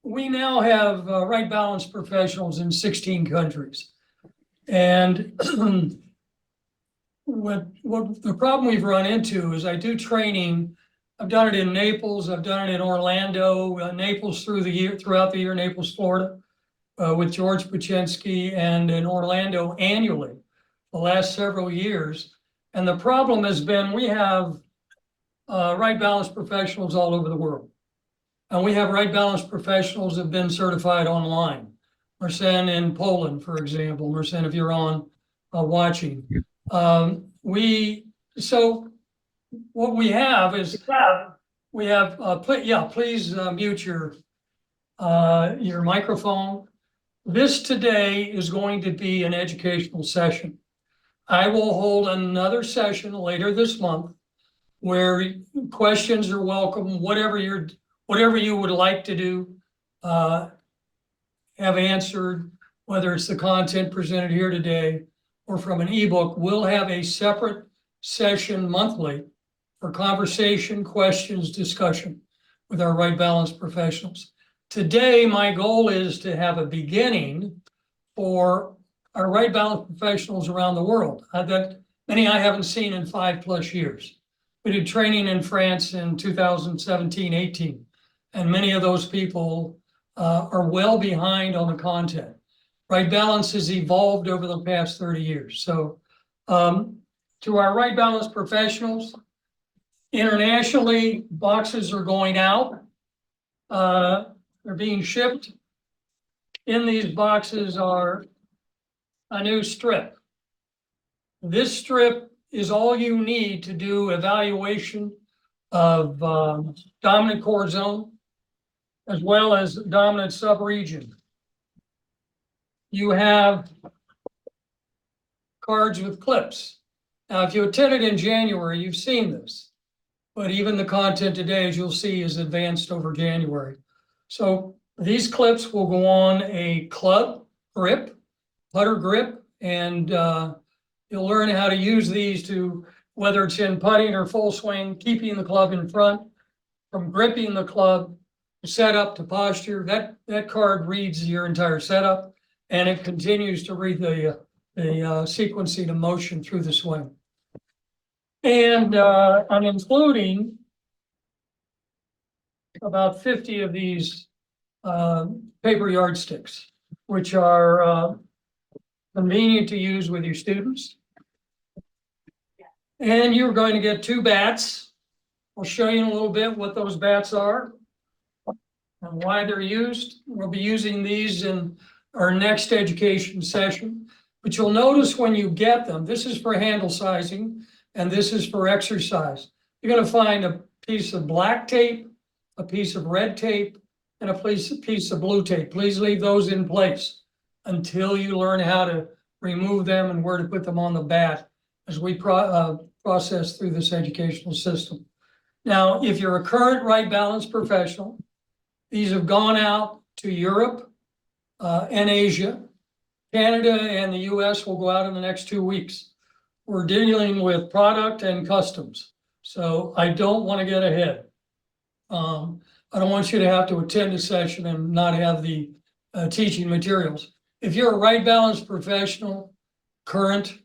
we now have right balance professionals in 16 countries. And what the problem we've run into is I do training. I've done it in Naples. I've done it in Orlando, Naples throughout the year, Naples, Florida, with George Pachinski, and in Orlando annually the last several years. And the problem has been we have right balance professionals all over the world. And we have right balance professionals that have been certified online. Marcin in Poland, for example. Marcin, if you're on watching. So what we have is we have, please mute your microphone. This today is going to be an educational session. I will hold another session later this month where questions are welcome, whatever you would like to do, have answered, whether it's the content presented here today or from an ebook. We'll have a separate session monthly for conversation, questions, discussion with our right balance professionals. Today, my goal is to have a beginning for our right balance professionals around the world. That many I haven't seen in 5+ years. We did training in France in 2017, 18, and many of those people are well behind on the content. Right balance has evolved over the past 30 years. So to our right balance professionals, internationally, boxes are going out. They're being shipped. In these boxes are a new strip. This strip is all you need to do evaluation of dominant core zone as well as dominant subregion. You have cards with clips. Now, if you attended in January, you've seen this, but even the content today, as you'll see, is advanced over January. So these clips will go on a club grip, putter grip, and you'll learn how to use these to, whether it's in putting or full swing, keeping the club in front, from gripping the club, setup to posture. That card reads your entire setup, and it continues to read the sequencing of motion through the swing. And I'm including about 50 of these paper yardsticks, which are convenient to use with your students. And you're going to get 2 bats. I'll show you in a little bit what those bats are and why they're used. We'll be using these in our next education session. But you'll notice when you get them, this is for handle sizing and this is for exercise. You're going to find a piece of black tape, a piece of red tape, and a piece of blue tape. Please leave those in place until you learn how to remove them and where to put them on the bat as we process through this educational system. Now, if you're a current right balance professional, these have gone out to Europe and Asia. Canada and the US will go out in the next 2 weeks. We're dealing with product and customs. So I don't want to get ahead. I don't want you to have to attend a session and not have the teaching materials. If you're a right balance professional, current,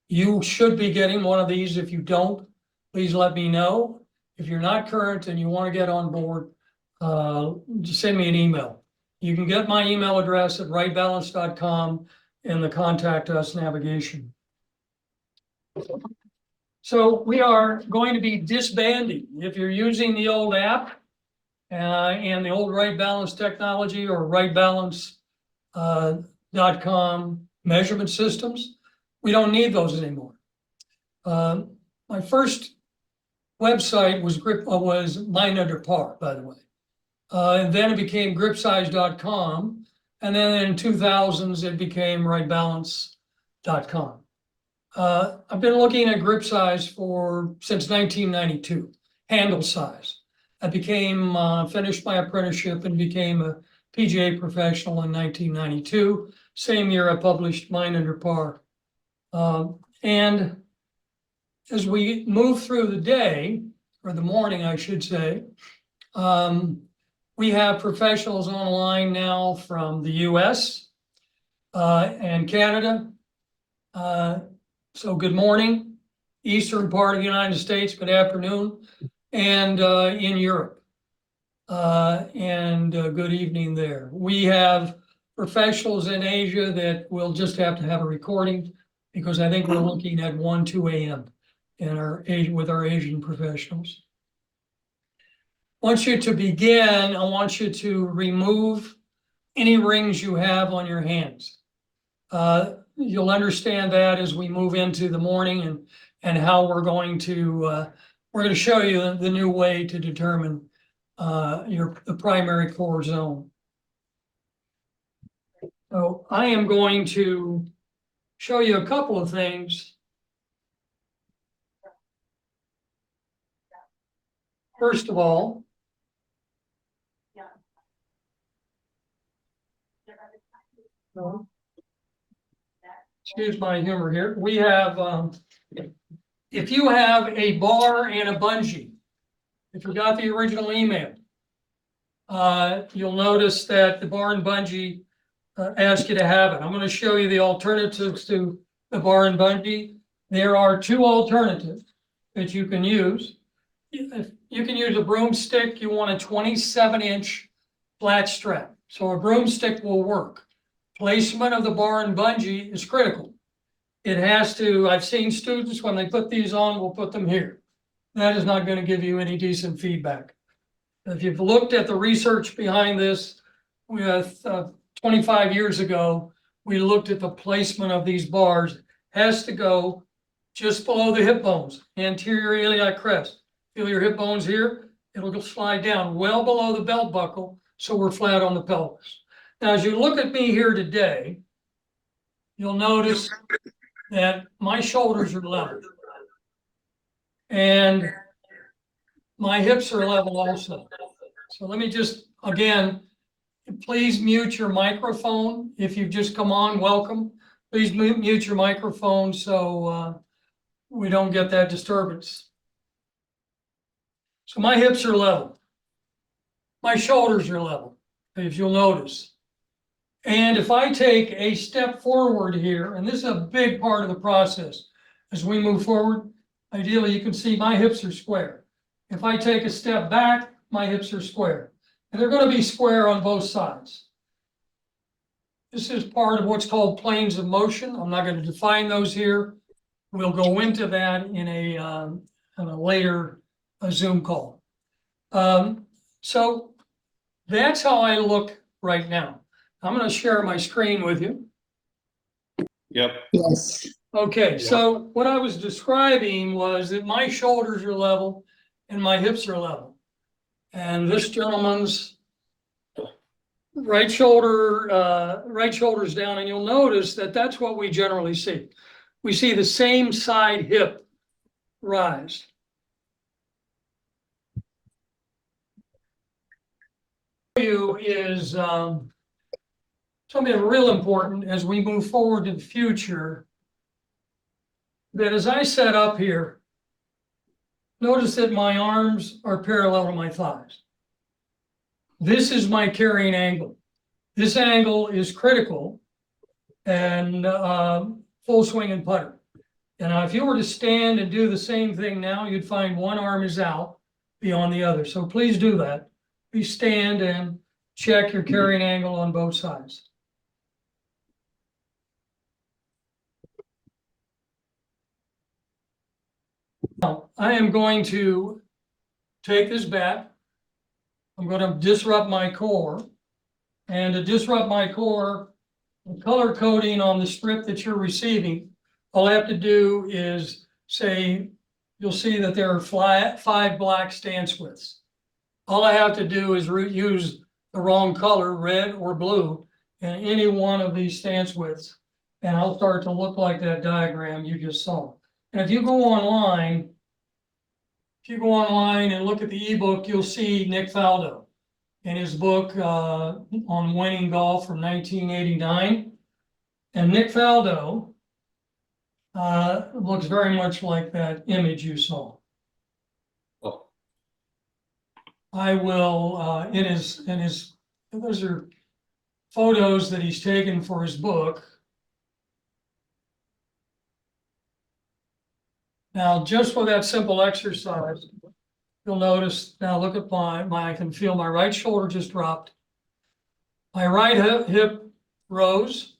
you should be getting one of these. If you don't, please let me know. If you're not current and you want to get on board, just send me an email. You can get my email address at rightbalance.com in the contact us navigation. So we are going to be disbanding. If you're using the old app and the old Right Balance technology or rightbalance.com measurement systems, we don't need those anymore. My first website was Mind Under Par, by the way. And then it became gripsize.com. And then in 2000s, it became rightbalance.com. I've been looking at grip size since 1992, handle size. I finished my apprenticeship and became a PGA professional in 1992. Same year I published Mind Under Par. And as we move through the day, or the morning, I should say, We have professionals online now from the US and Canada. So good morning, eastern part of the United States, good afternoon, and in Europe. And good evening there. We have professionals in Asia that will just have to have a recording because I think we're looking at 1, 2 a.m. with our Asian professionals. I want you to begin. I want you to remove any rings you have on your hands. You'll understand that as we move into the morning and how we're going to show you the new way to determine the primary core zone. So I am going to show you a couple of things. First of all, excuse my humor here. We have, if you have a bar and a bungee, if you got the original email, you'll notice that the bar and bungee ask you to have it. I'm going to show you the alternatives to the bar and bungee. There are 2 alternatives that you can use. You can use a broomstick. You want a 27-inch flat strap. So a broomstick will work. Placement of the bar and bungee is critical. It has to, I've seen students when they put these on, will put them here. That is not going to give you any decent feedback. If you've looked at the research behind this, with 25 years ago, we looked at the placement of these bars. Has to go just below the hip bones, anterior iliac crest. Feel your hip bones here? It'll slide down well below the belt buckle, so we're flat on the pelvis. Now, as you look at me here today, you'll notice that my shoulders are level. And my hips are level also. So let me just, again, please mute your microphone. If you've just come on, welcome. Please mute your microphone so we don't get that disturbance. So my hips are level. My shoulders are level, if you'll notice. And if I take a step forward here, and this is a big part of the process, as we move forward, ideally you can see my hips are square. If I take a step back, my hips are square. And they're going to be square on both sides. This is part of what's called planes of motion. I'm not going to define those here. We'll go into that in a later Zoom call. So that's how I look right now. I'm going to share my screen with you. Yep. Yes. Okay, so what I was describing was that my shoulders are level and my hips are level. And this gentleman's right shoulder's down, and you'll notice that that's what we generally see. We see the same side hip rise. Is something real important as we move forward to the future, that as I set up here, notice that my arms are parallel to my thighs. This is my carrying angle. This angle is critical and full swing and putter. And if you were to stand and do the same thing now, you'd find one arm is out beyond the other. So please do that. Please stand and check your carrying angle on both sides. Now, I am going to take this bat. I'm going to disrupt my core. And to disrupt my core, the color coding on the strip that you're receiving, all I have to do is say, you'll see that there are 5 black stance widths. All I have to do is use the wrong color, red or blue, in any one of these stance widths. And I'll start to look like that diagram you just saw. And if you go online and look at the ebook, you'll see Nick Faldo in his book on winning golf from 1989. And Nick Faldo looks very much like that image you saw. Oh. I will, in his, those are photos that he's taken for his book. Now, just for that simple exercise, you'll notice, now look at I can feel my right shoulder just dropped. My right hip rose.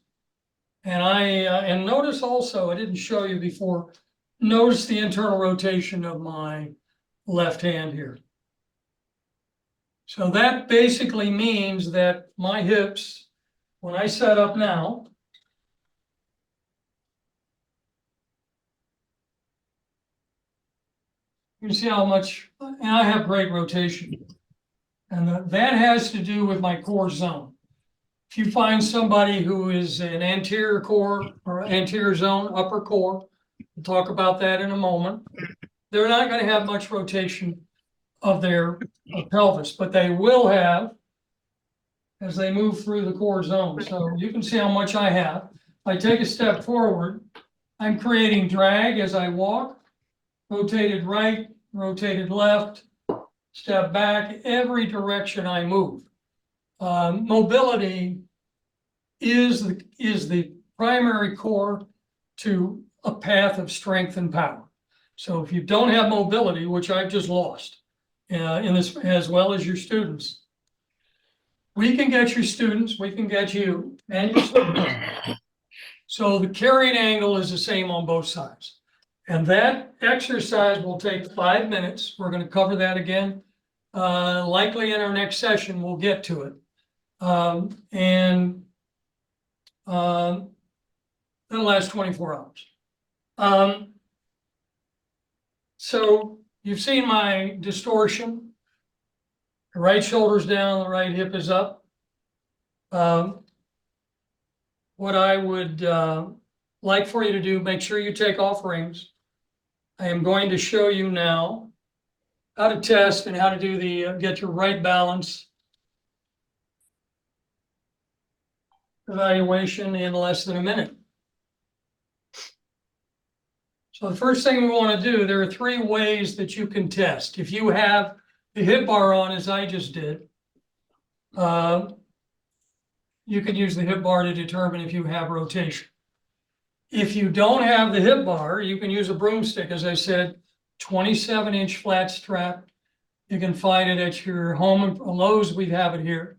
And and notice also, I didn't show you before, notice the internal rotation of my left hand here. So that basically means that my hips, when I set up now, you see how much, and I have great rotation. And that has to do with my core zone. If you find somebody who is an anterior core or anterior zone, upper core, we'll talk about that in a moment, they're not going to have much rotation of their pelvis, but they will have as they move through the core zone. So you can see how much I have. If I take a step forward, I'm creating drag as I walk, rotated right, rotated left, step back, every direction I move. Mobility is the primary core to a path of strength and power. So if you don't have mobility, which I've just lost in this, as well as your students, we can get your students, we can get you and your students. So the carrying angle is the same on both sides. And that exercise will take 5 minutes. We're going to cover that again. Likely in our next session, we'll get to it. It'll last 24 hours. So you've seen my distortion. The right shoulder's down, the right hip is up. What I would like for you to do, make sure you take off rings. I am going to show you now how to test and how to do the get your right balance evaluation in less than a minute. So the first thing we want to do, there are 3 ways that you can test. If you have the hip bar on, as I just did, you can use the hip bar to determine if you have rotation. If you don't have the hip bar, you can use a broomstick, as I said, 27-inch flat strap. You can find it at your Lowe's, we have it here,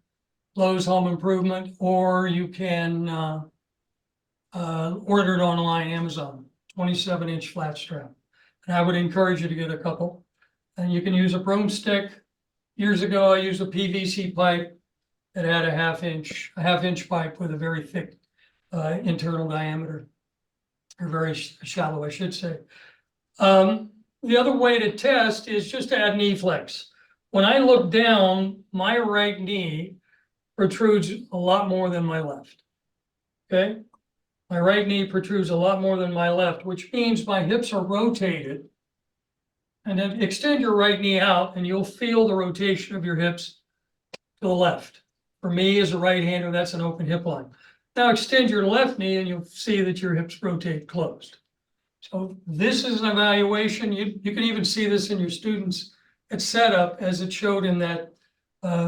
Lowe's Home Improvement, or you can order it online, Amazon, 27-inch flat strap. And I would encourage you to get a couple. And you can use a broomstick. Years ago, I used a PVC pipe that had a half inch pipe with a very thick internal diameter, or very shallow, I should say. The other way to test is just to add knee flex. When I look down, my right knee protrudes a lot more than my left. Okay? My right knee protrudes a lot more than my left, which means my hips are rotated. And then extend your right knee out and you'll feel the rotation of your hips to the left. For me as a right-hander, that's an open hip line. Now extend your left knee and you'll see that your hips rotate closed. So this is an evaluation. You can even see this in your students at setup as it showed in that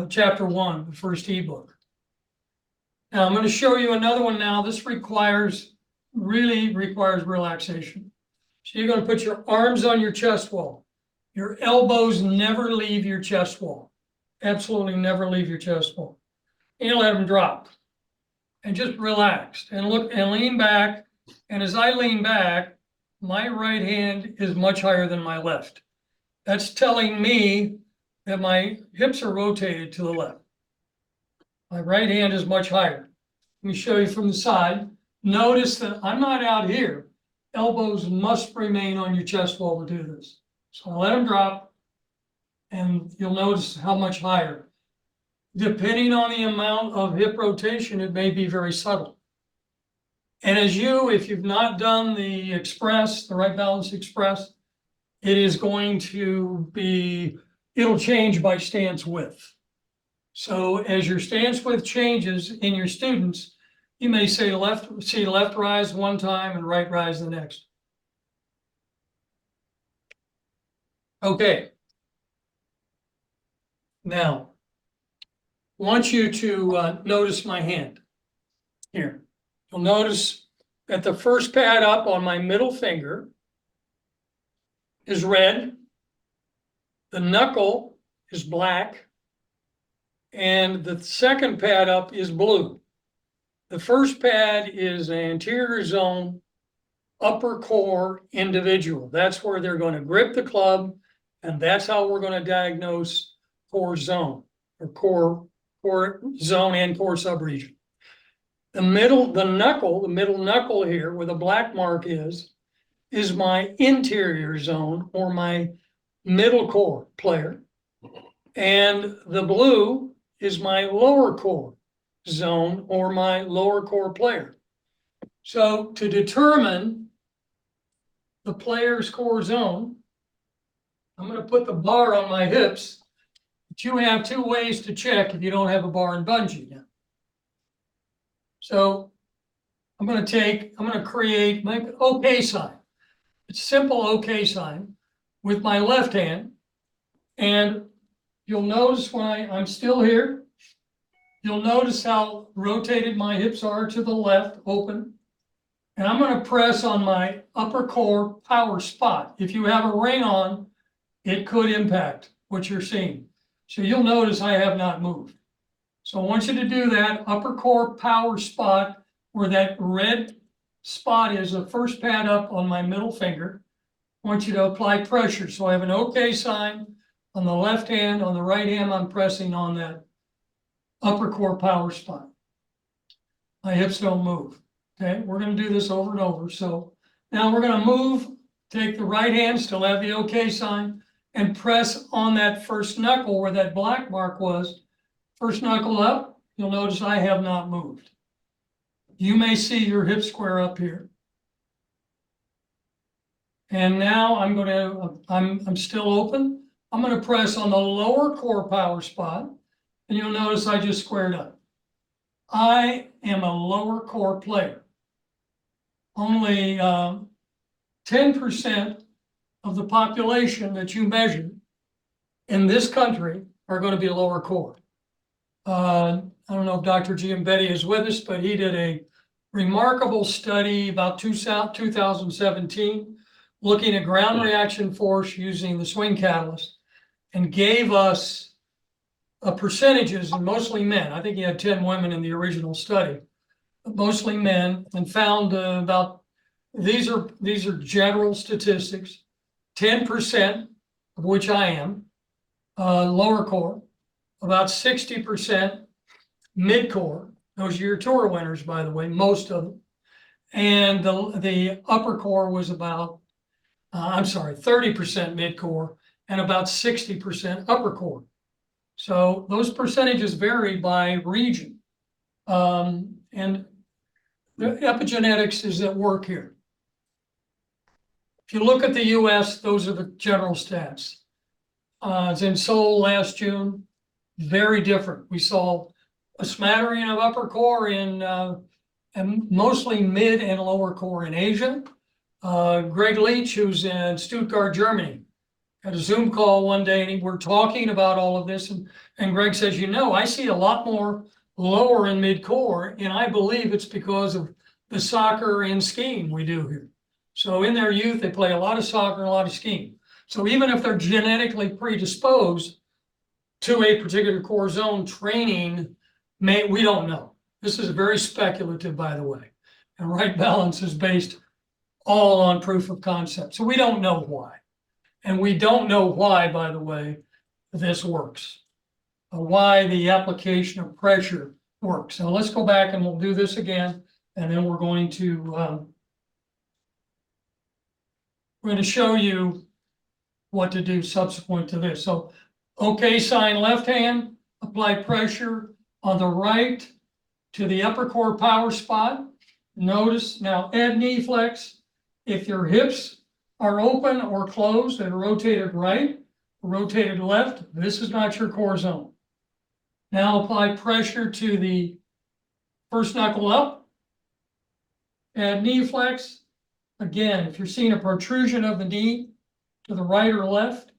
chapter 1, the first ebook. Now I'm going to show you another one now. This really requires relaxation. So you're going to put your arms on your chest wall. Your elbows never leave your chest wall. Absolutely never leave your chest wall. And you let them drop. And just relax and look and lean back. And as I lean back, my right hand is much higher than my left. That's telling me that my hips are rotated to the left. My right hand is much higher. Let me show you from the side. Notice that I'm not out here. Elbows must remain on your chest wall to do this. So I let them drop, and you'll notice how much higher. Depending on the amount of hip rotation, it may be very subtle. And if you've not done the Right Balance Express, it'll change by stance width. So as your stance width changes in your students, you may see left rise one time and right rise the next. Okay. Now, I want you to notice my hand here. You'll notice that the first pad up on my middle finger is red. The knuckle is black. And the second pad up is blue. The first pad is an anterior zone, upper core individual. That's where they're going to grip the club, and that's how we're going to diagnose core zone or core zone and core subregion. The middle knuckle here where the black mark is my interior zone or my middle core player. And the blue is my lower core zone or my lower core player. So to determine the player's core zone, I'm going to put the bar on my hips, but you have two ways to check if you don't have a bar and bungee now. So I'm going to create my OK sign. It's a simple OK sign with my left hand. And you'll notice when I'm still here, you'll notice how rotated my hips are to the left, open. And I'm going to press on my upper core power spot. If you have a ring on, it could impact what you're seeing. So you'll notice I have not moved. So I want you to do that upper core power spot where that red spot is, the first pad up on my middle finger. I want you to apply pressure. So I have an OK sign on the left hand. On the right hand, I'm pressing on that upper core power spot. My hips don't move. Okay, we're going to do this over and over. So now we're going to move, take the right hand, still have the OK sign, and press on that first knuckle where that black mark was. First knuckle up, you'll notice I have not moved. You may see your hip square up here. And now I'm still open. I'm going to press on the lower core power spot, and you'll notice I just squared up. I am a lower core player. Only 10% of the population that you measure in this country are going to be lower core. I don't know if Dr. Giambetti is with us, but he did a remarkable study about 2017 looking at ground reaction force using the swing catalyst and gave us percentages, and mostly men. I think he had 10 women in the original study, but mostly men, and found about, these are general statistics, 10% of which I am, lower core, about 60% mid-core. Those are your tour winners, by the way, most of them. And the upper core was about, 30% mid-core and about 60% upper core. So those percentages vary by region. And the epigenetics is at work here. If you look at the US, those are the general stats. It's in Seoul last June, very different. We saw a smattering of upper core in and mostly mid and lower core in Asia. Greg Leach, who's in Stuttgart, Germany, had a Zoom call one day, and we're talking about all of this. And Greg says, I see a lot more lower and mid core, and I believe it's because of the soccer and skiing we do here. So in their youth, they play a lot of soccer and a lot of skiing. So even if they're genetically predisposed to a particular core zone, training we don't know. This is very speculative, by the way. And Wright Balance is based all on proof of concept. So we don't know why. And we don't know why, by the way, this works. Why the application of pressure works. So let's go back and we'll do this again. And then we're going to show you what to do subsequent to this. So, OK sign left hand, apply pressure on the right to the upper core power spot. Notice now add knee flex. If your hips are open or closed and rotated right, rotated left, this is not your core zone. Now apply pressure to the first knuckle up. Add knee flex. Again, if you're seeing a protrusion of the knee to the right or left,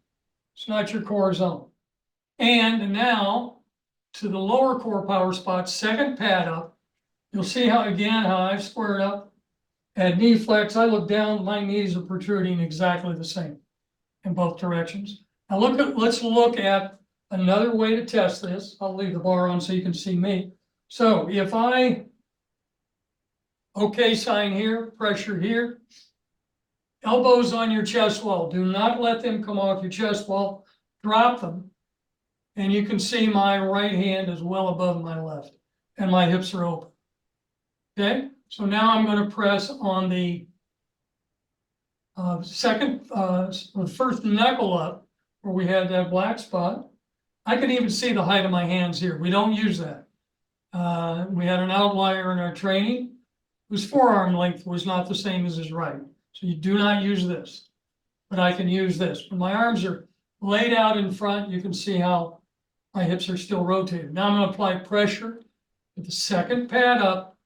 it's not your core zone. And now to the lower core power spot, second pad up. You'll see how, again, how I've squared up. At knee flex, I look down, my knees are protruding exactly the same in both directions. Now let's look at another way to test this. I'll leave the bar on so you can see me. So if I, okay sign here, pressure here, elbows on your chest wall. Do not let them come off your chest wall. Drop them. And you can see my right hand is well above my left and my hips are open. Okay, so now I'm going to press on the the first knuckle up where we had that black spot. I can even see the height of my hands here. We don't use that. We had an outlier in our training whose forearm length was not the same as his right. So you do not use this, but I can use this. When my arms are laid out in front, you can see how my hips are still rotated. Now I'm going to apply pressure with the second pad up.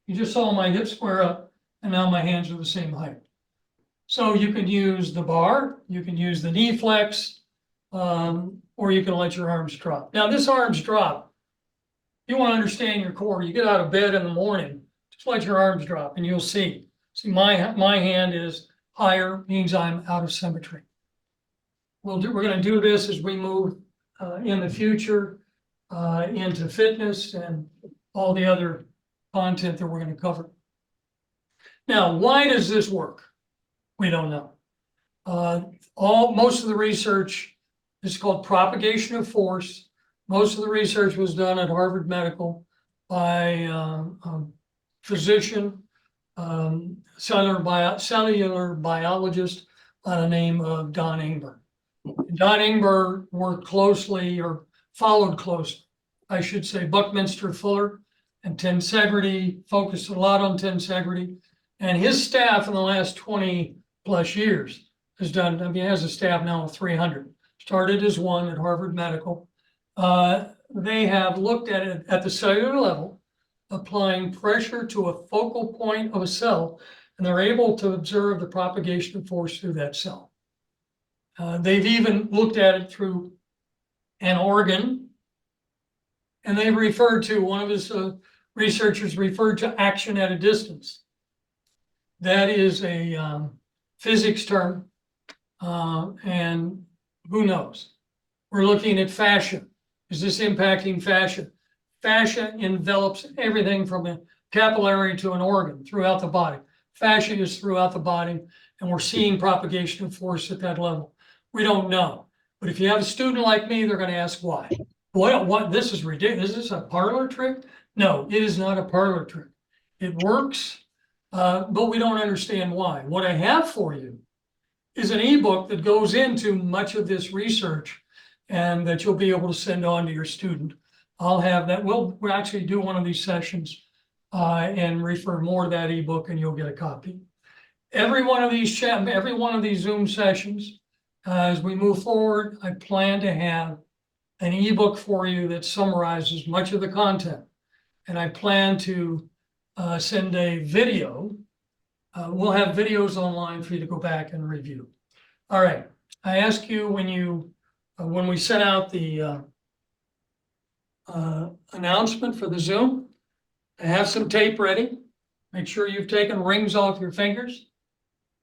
You just saw my hips square up, and now my hands are the same height. So you can use the bar, you can use the knee flex, or you can let your arms drop. Now this arms drop, you want to understand your core. You get out of bed in the morning, just let your arms drop, and you'll see. See, my hand is higher, means I'm out of symmetry. We're going to do this as we move in the future into fitness and all the other content that we're going to cover. Now, why does this work? We don't know. Most of the research is called propagation of force. Most of the research was done at Harvard Medical by a physician, cellular biologist by the name of Don Ingber. Don Ingber worked closely, or followed closely, I should say, Buckminster Fuller and tensegrity, focused a lot on tensegrity. And his staff in the last 20 plus years has done, I mean, has a staff now of 300. Started as one at Harvard Medical. They have looked at it at the cellular level, applying pressure to a focal point of a cell, and they're able to observe the propagation of force through that cell. They've even looked at it through an organ, and they referred to, one of his researchers referred to action at a distance. That is a physics term, and who knows? We're looking at fascia. Is this impacting fascia? Fascia envelops everything from a capillary to an organ throughout the body. Fascia is throughout the body, and we're seeing propagation of force at that level. We don't know. But if you have a student like me, they're going to ask why. What? This is ridiculous. Is this a parlor trick? No, it is not a parlor trick. It works, but we don't understand why. What I have for you is an ebook that goes into much of this research and that you'll be able to send on to your student. I'll have that. We'll actually do one of these sessions and refer more to that ebook, and you'll get a copy. Every one of these Zoom sessions, as we move forward, I plan to have an ebook for you that summarizes much of the content. And I plan to send a video. We'll have videos online for you to go back and review. All right. I ask you when we sent out the announcement for the Zoom, to have some tape ready. Make sure you've taken rings off your fingers.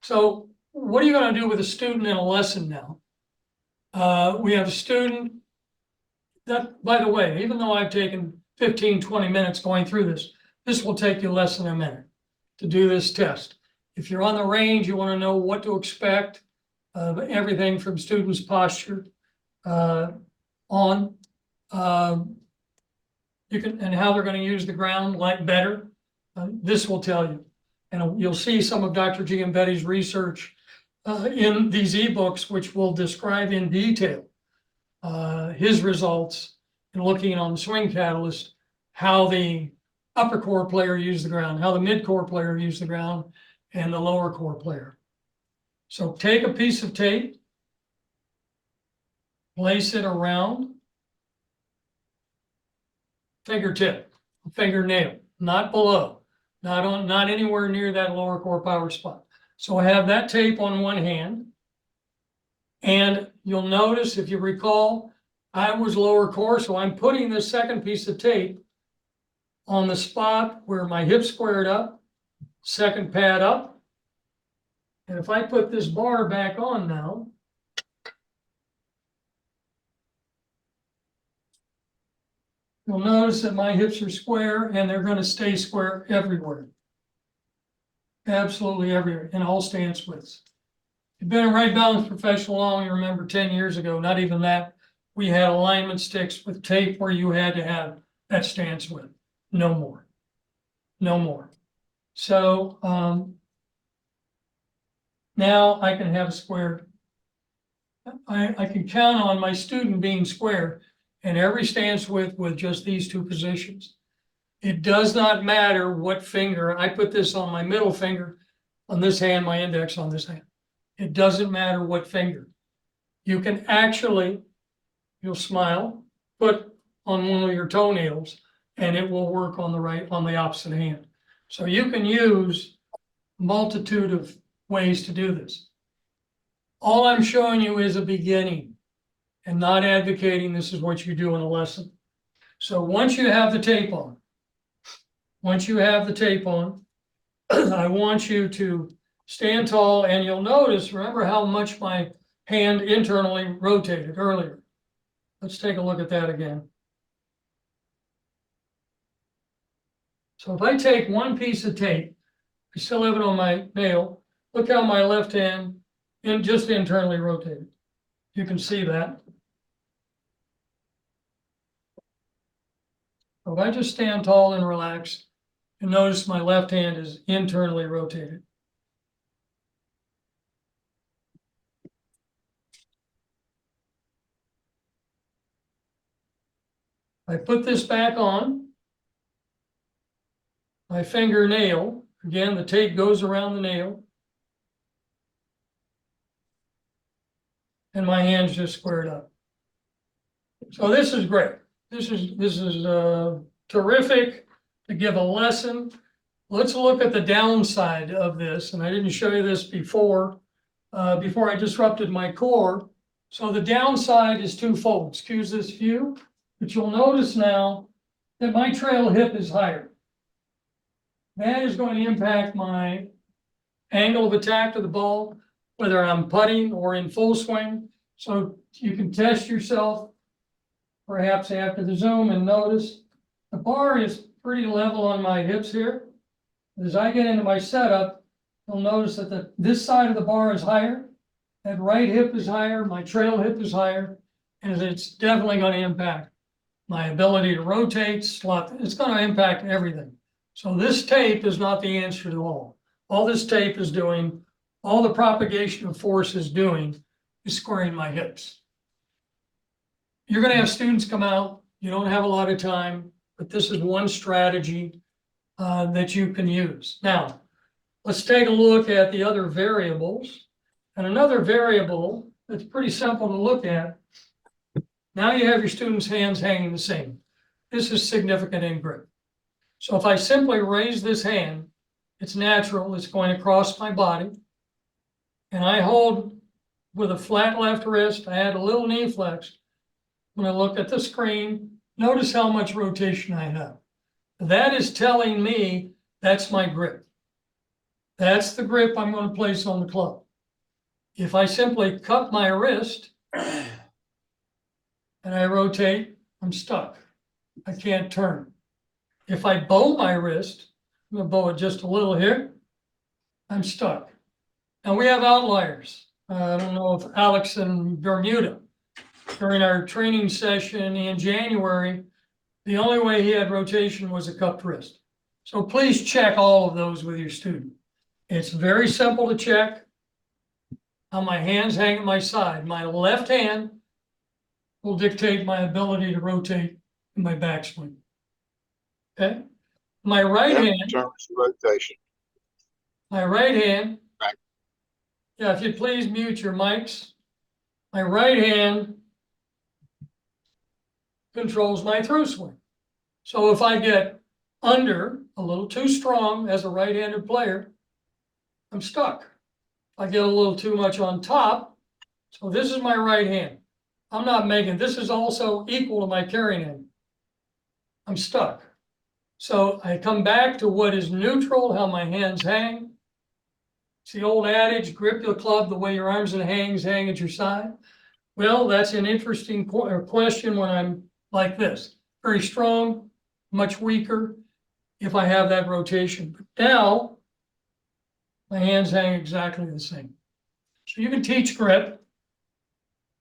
So what are you going to do with a student in a lesson now? We have a student that, by the way, even though I've taken 15, 20 minutes going through this will take you less than a minute to do this test. If you're on the range, you want to know what to expect, everything from students' posture on. And how they're going to use the ground like better. This will tell you. And you'll see some of Dr. Giambetti's research in these ebooks, which will describe in detail his results in looking on the swing catalyst, how the upper core player used the ground, how the mid core player used the ground, and the lower core player. So take a piece of tape, place it around fingertip, fingernail, not below, not anywhere near that lower core power spot. So I have that tape on one hand, and you'll notice, if you recall, I was lower core, so I'm putting this second piece of tape on the spot where my hip squared up, second pad up. And if I put this bar back on now, you'll notice that my hips are square and they're going to stay square everywhere. Absolutely everywhere, in all stance widths. You've been a right balance professional long, you remember 10 years ago, not even that, we had alignment sticks with tape where you had to have that stance width. No more. No more. So now I can have a square. I can count on my student being square in every stance width with just these two positions. It does not matter what finger. I put this on my middle finger on this hand, my index on this hand. It doesn't matter what finger. You can actually, you'll smile, put on one of your toenails and it will work on the right, on the opposite hand. So you can use a multitude of ways to do this. All I'm showing you is a beginning and not advocating this is what you do in a lesson. So once you have the tape on, I want you to stand tall and you'll notice, remember how much my hand internally rotated earlier. Let's take a look at that again. So if I take one piece of tape, I still have it on my nail, look how my left hand just internally rotated. You can see that. So if I just stand tall and relax, you notice my left hand is internally rotated. I put this back on. My fingernail, again, the tape goes around the nail. And my hand's just squared up. So this is great. This is terrific to give a lesson. Let's look at the downside of this. And I didn't show you this before I disrupted my core. So the downside is twofold. Excuse this view, but you'll notice now that my trail hip is higher. That is going to impact my angle of attack to the ball, whether I'm putting or in full swing. So you can test yourself perhaps after the Zoom and notice the bar is pretty level on my hips here. As I get into my setup, you'll notice that this side of the bar is higher, that right hip is higher, my trail hip is higher, and it's definitely going to impact my ability to rotate, slot. It's going to impact everything. So this tape is not the answer to all. All this tape is doing, all the propagation of force is doing is squaring my hips. You're going to have students come out. You don't have a lot of time, but this is one strategy that you can use. Now, let's take a look at the other variables. And another variable that's pretty simple to look at. Now you have your students' hands hanging the same. This is significant in grip. So if I simply raise this hand, it's natural, it's going across my body. And I hold with a flat left wrist, I add a little knee flex. When I look at the screen, notice how much rotation I have. That is telling me that's my grip. That's the grip I'm going to place on the club. If I simply cut my wrist and I rotate, I'm stuck. I can't turn. If I bow my wrist, I'm going to bow it just a little here, I'm stuck. Now we have outliers. I don't know if Alex in Bermuda, during our training session in January, the only way he had rotation was a cupped wrist. So please check all of those with your student. It's very simple to check how my hands hang at my side. My left hand will dictate my ability to rotate in my backswing. Okay? My right hand. Rotation. My right hand. Right. Yeah, if you please mute your mics. My right hand controls my through swing. So if I get under a little too strong as a right-handed player, I'm stuck. If I get a little too much on top, so this is my right hand. I'm not making, this is also equal to my carrying angle. I'm stuck. So I come back to what is neutral, how my hands hang. It's the old adage, grip your club the way your arms and hands hang at your side. Well, that's an interesting question when I'm like this. Very strong, much weaker if I have that rotation. But now, my hands hang exactly the same. So you can teach grip.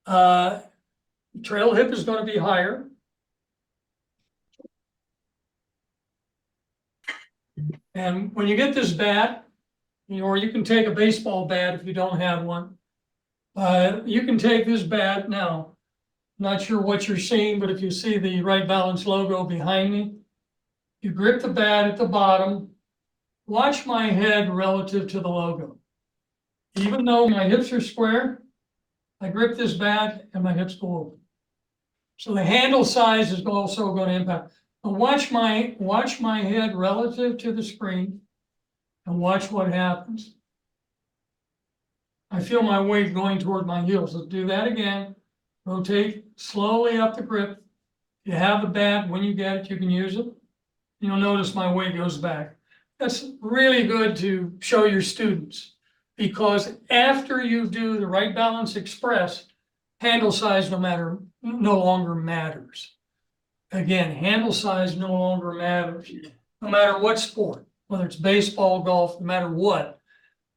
Trail hip is going to be higher. And when you get this bat, or you can take a baseball bat if you don't have one. You can take this bat now. Not sure what you're seeing, but if you see the Right Balance logo behind me, you grip the bat at the bottom. Watch my head relative to the logo. Even though my hips are square, I grip this bat and my hips go open. So the handle size is also going to impact. But watch my head relative to the screen and watch what happens. I feel my weight going toward my heels. Let's do that again. Rotate slowly up the grip. If you have the bat, when you get it, you can use it. You'll notice my weight goes back. That's really good to show your students, because after you do the Right Balance Express, handle size no longer matters. Again, handle size no longer matters, no matter what sport, whether it's baseball, golf, no matter what.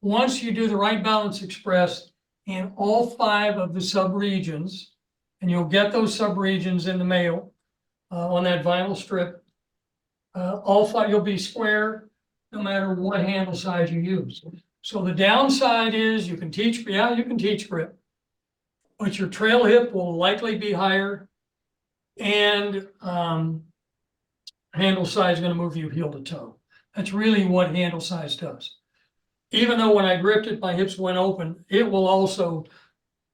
Once you do the Right Balance Express in all 5 of the subregions, and you'll get those subregions in the mail on that vinyl strip, all 5, you'll be square no matter what handle size you use. So the downside is you can teach grip, but your trail hip will likely be higher, and handle size is going to move you heel to toe. That's really what handle size does. Even though when I gripped it, my hips went open, it will also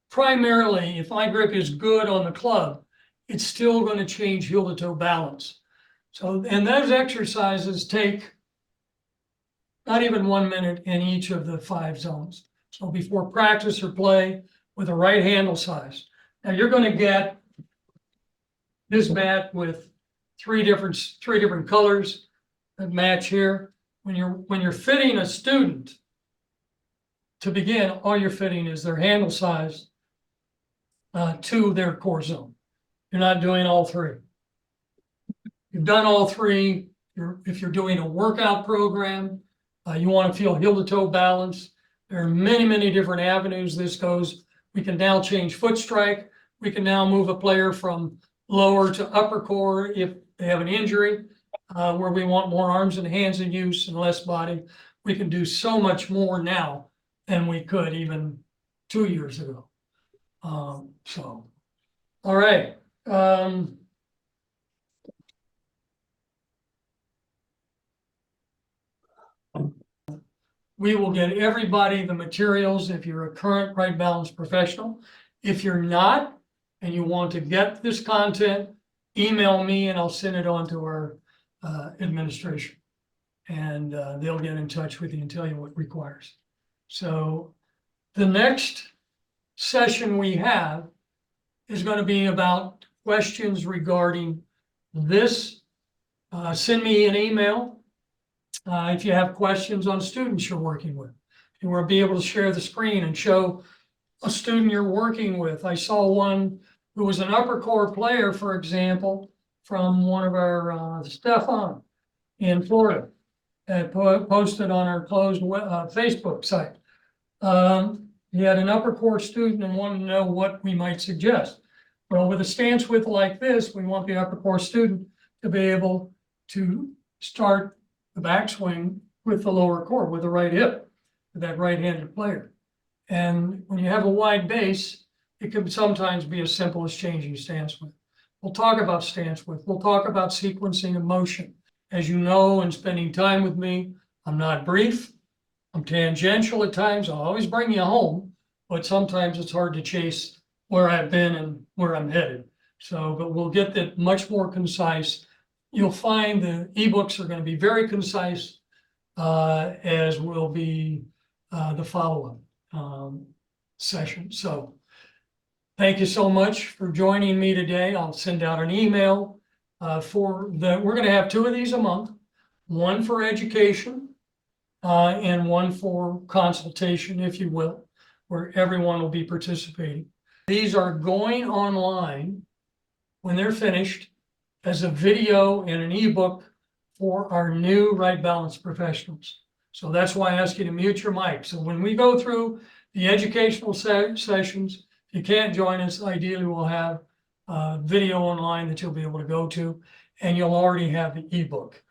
primarily, if my grip is good on the club, it's still going to change heel to toe balance. So, and those exercises take not even 1 minute in each of the 5 zones. So before practice or play with the right handle size. Now you're going to get this bat with three different colors that match here. When you're fitting a student, to begin, all you're fitting is their handle size to their core zone. You're not doing all 3. You've done all 3. If you're doing a workout program, you want to feel heel to toe balance. There are many, many different avenues this goes. We can now change foot strike. We can now move a player from lower to upper core if they have an injury, where we want more arms and hands in use and less body. We can do so much more now than we could even 2 years ago. So, all right. We will get everybody the materials if you're a current Right Balance professional. If you're not, and you want to get this content, email me and I'll send it on to our administration. And they'll get in touch with you and tell you what it requires. So the next session we have is going to be about questions regarding this. Send me an email if you have questions on students you're working with. You want to be able to share the screen and show a student you're working with. I saw one who was an upper core player, for example, from one of our Stefan in Florida, that posted on our closed Facebook site. He had an upper core student and wanted to know what we might suggest. Well, with a stance width like this, we want the upper core student to be able to start the backswing with the lower core, with the right hip, with that right-handed player. And when you have a wide base, it can sometimes be as simple as changing stance width. We'll talk about stance width. We'll talk about sequencing of motion. As you know, in spending time with me, I'm not brief. I'm tangential at times. I'll always bring you home, but sometimes it's hard to chase where I've been and where I'm headed. So, but we'll get that much more concise. You'll find the ebooks are going to be very concise, as will be the follow-up session. So Thank you so much for joining me today. I'll send out an email we're going to have 2 of these a month, one for education and one for consultation, if you will, where everyone will be participating. These are going online when they're finished as a video and an ebook for our new Right Balance professionals. So that's why I ask you to mute your mic. So when we go through the educational sessions, if you can't join us, ideally we'll have video online that you'll be able to go to, and you'll already have the ebook.